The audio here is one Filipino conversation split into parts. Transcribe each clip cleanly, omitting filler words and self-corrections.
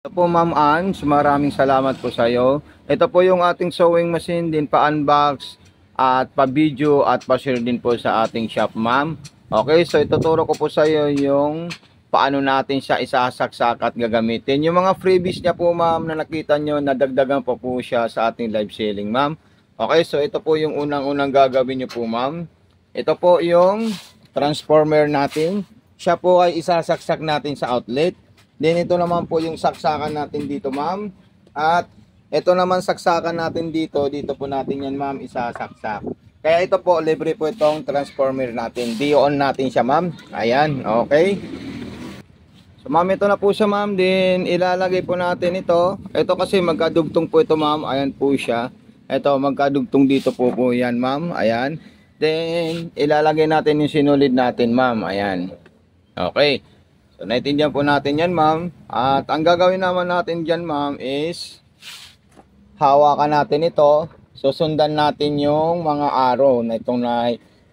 Ito po Ma'am Ans, maraming salamat po sa iyo. Ito po yung ating sewing machine din pa-unbox at pa-video at pa-share din po sa ating shop ma'am. Okay, so ituturo ko po sa iyo yung paano natin siya isasaksak at gagamitin. Yung mga freebies niya po ma'am na nakita nyo, nadagdagan po siya sa ating live selling ma'am. Okay, so ito po yung unang-unang gagawin nyo po ma'am. Ito po yung transformer natin. Siya po ay isasaksak natin sa outlet. Then ito naman po yung saksakan natin dito ma'am. At ito naman saksakan natin dito. Dito po natin yan ma'am isasaksak. Kaya ito po libre po itong transformer natin. D-on natin siya ma'am. Ayan, okay. So ma'am ito na po siya ma'am. Then ilalagay po natin ito. Ito kasi magkadugtong po ito ma'am. Ayan po siya. Ito magkadugtong dito po yan ma'am. Ayan. Then ilalagay natin yung sinulid natin ma'am. Ayan. Okay. So, naintindihan po natin yan, ma'am. At ang gagawin naman natin dyan, ma'am, is hawakan natin ito. Susundan natin yung mga arrow na itong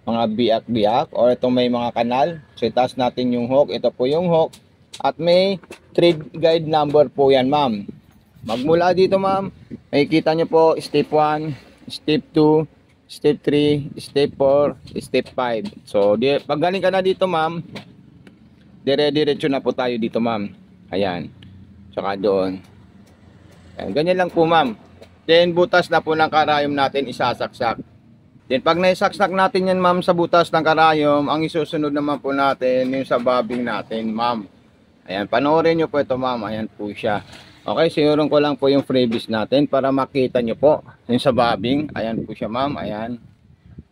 mga biyak-biyak or itong may mga kanal. So, itaas natin yung hook. Ito po yung hook. At may thread guide number po yan, ma'am. Magmula dito, ma'am, makikita nyo po step 1, step 2, step 3, step 4, step 5. So, pag galing ka na dito, ma'am, dire-diretso na po tayo dito ma'am. Ayan. Tsaka doon. Ayan. Ganyan lang po ma'am. Then butas na po ng karayom natin isasaksak. Then pag naisaksak natin yan ma'am sa butas ng karayom, ang isusunod naman po natin yung sa bobbing natin ma'am. Ayan. Panoorin nyo po ito ma'am. Ayan po siya. Okay. Sigurong ko lang po yung freebies natin para makita nyo po yung sa bobbing. Ayan po siya ma'am. Ayan.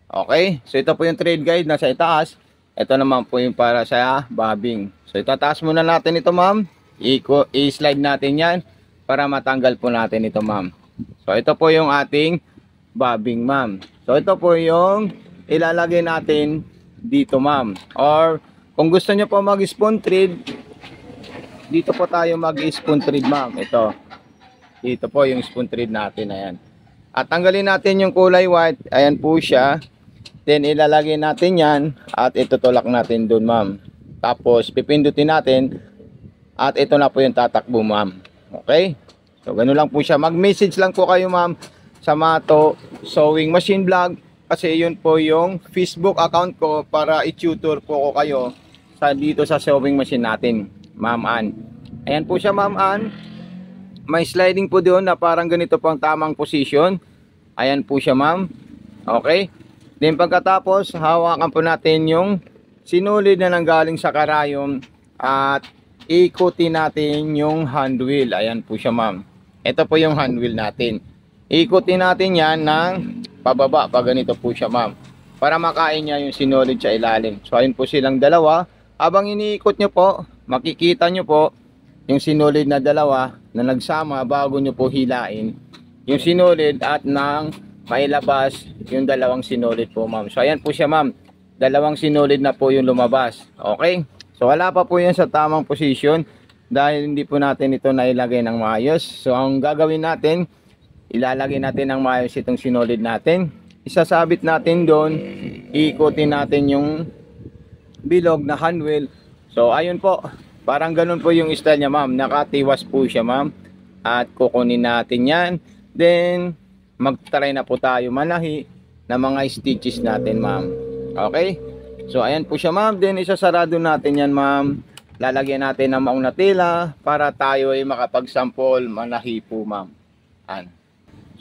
Okay. So ito po yung thread guide na sa itaas. Ito naman po yung para sa bobbing. So itataas muna natin ito ma'am. I-slide natin yan para matanggal po natin ito ma'am. So ito po yung ating bobbing ma'am. So ito po yung ilalagay natin dito ma'am. Or kung gusto nyo po mag-spoon thread, dito po tayo mag-spoon thread ma'am. Ito. Dito po yung spoon thread natin. Ayan. At tanggalin natin yung kulay white. Ayan po siya. Then ilalagay natin yan at itutulak natin dun ma'am. Tapos pipindutin natin at ito na po yung tatakbo ma'am. Okay? So ganun lang po siya. Mag-message lang po kayo ma'am sa Mato Sewing Machine Vlog kasi yun po yung Facebook account ko para i-tutor po ko kayo dito sa sewing machine natin ma'am Ann. Ayan po siya ma'am Ann. May sliding po doon na parang ganito po ang tamang position. Ayan po siya ma'am. Okay? Then pagkatapos, hawakan po natin yung sinulid na nanggaling sa karayom at ikutin natin yung hand wheel. Ayan po siya ma'am. Ito po yung hand wheel natin. Ikutin natin yan ng pababa. Pag ganito po siya ma'am. Para makain niya yung sinulid sa ilalim. So ayun po silang dalawa. Habang iniikot nyo po, makikita nyo po yung sinulid na dalawa na nagsama bago nyo po hilain. Yung sinulid at ng mailabas yung dalawang sinulid po ma'am. So ayan po siya ma'am. Dalawang sinulid na po yung lumabas. Okay? So wala pa po yan sa tamang position dahil hindi po natin ito nailagay ng maayos. So ang gagawin natin, ilalagay natin ng maayos itong sinulid natin. Isasabit natin doon. Iikutin natin yung bilog na hand wheel. So ayun po. Parang ganun po yung style niya ma'am. Nakatiwas po siya ma'am. At kukunin natin yan. Then mag-try na po tayo manahi ng mga stitches natin ma'am. Okay? So ayan po siya ma'am. Then isasarado natin yan ma'am. Lalagyan natin ng maong na tela para tayo ay makapag-sample manahi po ma'am.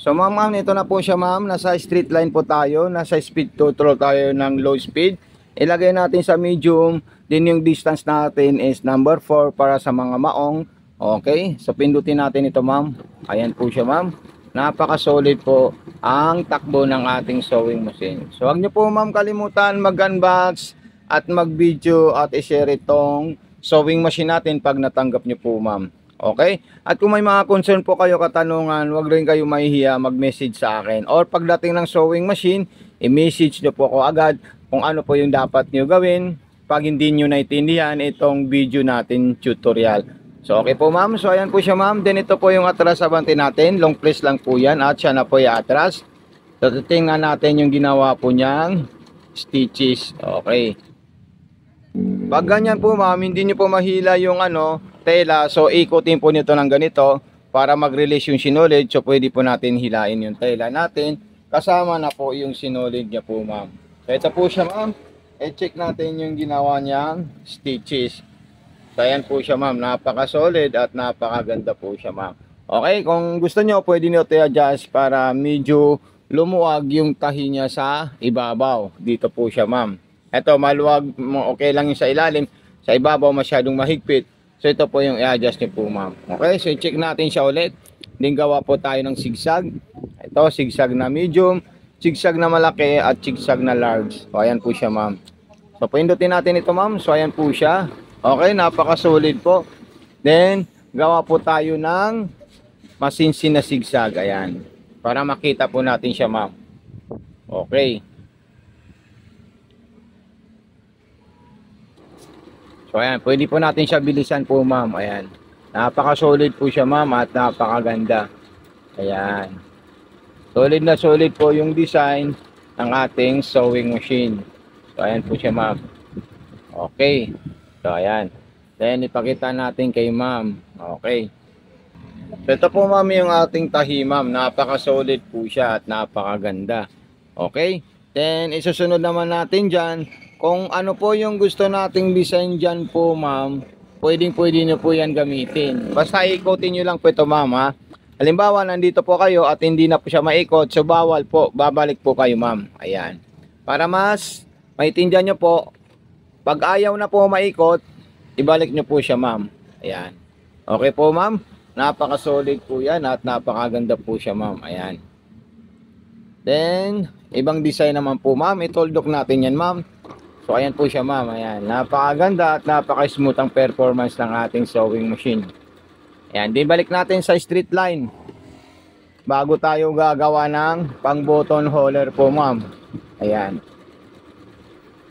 So ma'am, ito na po siya ma'am. Nasa straight line po tayo. Nasa speed control tayo ng low speed. Ilagay natin sa medium. Then yung distance natin is number 4 para sa mga maong. Okay? So pindutin natin ito ma'am. Ayan po siya ma'am. Napaka-solid po ang takbo ng ating sewing machine. So, huwag nyo po ma'am kalimutan mag-unbox at mag-video at i-share itong sewing machine natin pag natanggap nyo po ma'am. Okay? At kung may mga concern po kayo, katanungan, huwag rin kayo mahihiya mag-message sa akin. Or pagdating ng sewing machine, i-message nyo po ako agad kung ano po yung dapat nyo gawin pag hindi nyo naiintindihan itong video natin tutorial. So okay po ma'am. So ayan po siya ma'am. Then ito po yung atras abante natin. Long press lang po yan. At siya na po yung atras. So tingnan natin yung ginawa po niyang stitches. Okay. Pag ganyan po ma'am, hindi nyo po mahila yung tela, so ikutin po nito ng ganito para mag-release yung sinulid. So pwede po natin hilain yung tela natin. Kasama na po yung sinulid niya po ma'am. So ito po siya ma'am. I-check natin yung ginawa niyang stitches. So ayan po siya ma'am. Napaka-solid at napakaganda po siya ma'am. Okay, kung gusto nyo, pwede nyo i-adjust para medyo lumuwag yung tahi niya sa ibabaw. Dito po siya ma'am. Ito, maluwag, okay lang yung sa ilalim. Sa ibabaw, masyadong mahigpit. So, ito po yung i-adjust niyo po, ma'am. Okay, so check natin siya ulit. Then, gawa po tayo ng zigzag. Ito, zigzag na medium, zigzag na malaki, at zigzag na large. So, ayan po siya, ma'am. So, pindutin natin ito, ma'am. So, ayan po siya. Okay, napaka-solid po. Then, gawa po tayo ng masinsin na zigzag. Ayan. Para makita po natin siya, ma'am. Okay. So ayan, pwede po natin siya bilisan po ma'am. Ayan. Napaka-solid po siya ma'am at napakaganda. Ayan. Solid na solid po yung design ng ating sewing machine. So ayan po siya ma'am. Okay. So ayan. Then ipakita natin kay ma'am. Okay. So ito po ma'am yung ating tahi ma'am. Napaka-solid po siya at napakaganda. Okay. Then isusunod naman natin dyan. Kung ano po yung gusto nating design dyan po ma'am, pwede nyo po yan gamitin. Basta ikotin nyo lang po ito ma'am ha. Halimbawa nandito po kayo at hindi na po siya maikot, so bawal po, babalik po kayo ma'am. Ayan. Para mas maitindihan nyo po, pag ayaw na po maikot, ibalik nyo po siya ma'am. Ayan. Okay po ma'am. Napaka-solid po yan at napakaganda po siya ma'am. Ayan. Then, ibang design naman po ma'am. Itoldok natin yan ma'am. So ayan po siya ma'am, ayan. Napakaganda at napaka-smooth ang performance ng ating sewing machine. Ayan, di balik natin sa straight line. Bago tayo gagawa ng pang button holder po ma'am. Ayan.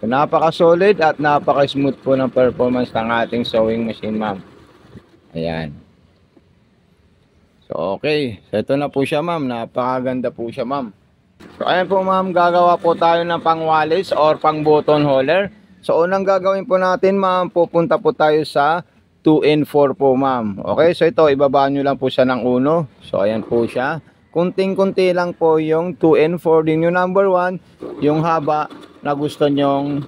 So, napaka-solid at napaka-smooth po ng performance ng ating sewing machine ma'am. Ayan. So okay, so ito na po siya ma'am, napakaganda po siya ma'am. So ayan po ma'am, gagawa po tayo ng pangwalis or pang button holder. So unang gagawin po natin ma'am, pupunta po tayo sa 2 and 4 po ma'am. Okay, so ito ibaba nyo lang po siya ng 1. So ayan po siya. Kunting-kunti lang po yung 2 and 4 din yung number 1, yung haba na gusto nyong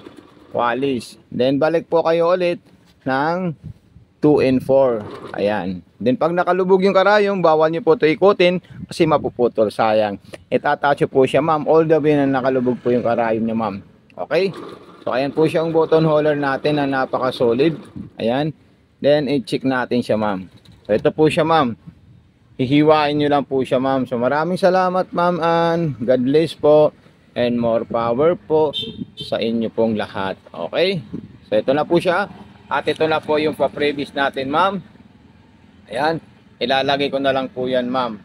walis. Then balik po kayo ulit ng 2 and 4. Ayan. Then pag nakalubog yung karayong, bawal nyo po ito ikutin kasi mapuputol, sayang. Itatacho po siya ma'am, all the way na nakalubog po yung karayong niya ma'am. Okay? So ayan po siya ang button holder natin na napaka-solid. Ayan. Then i-check natin siya ma'am. So ito po siya ma'am. Hihiwain nyo lang po siya ma'am. So maraming salamat ma'am Ann. God bless po and more power po sa inyo pong lahat. Okay? So ito na po siya. At ito na po yung pa-previous natin ma'am. Ayan, ilalagay ko na lang po yan ma'am.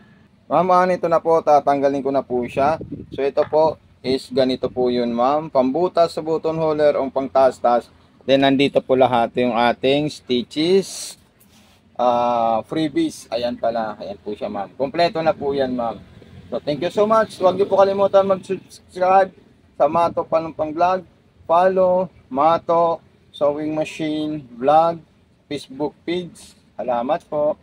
Ma'am, ito na po, tatanggalin ko na po siya. So ito po is ganito po yun ma'am. Pambutas sa button holder o pang taas-taas. Then nandito po lahat yung ating stitches. Freebies, ayan pala. Ayan po siya ma'am. Kompleto na po yan ma'am. So thank you so much. Huwag niyo po kalimutan mag-subscribe sa Mato Panumpang Vlog. Follow Mato Sewing Machine Vlog Facebook page. Salamat po.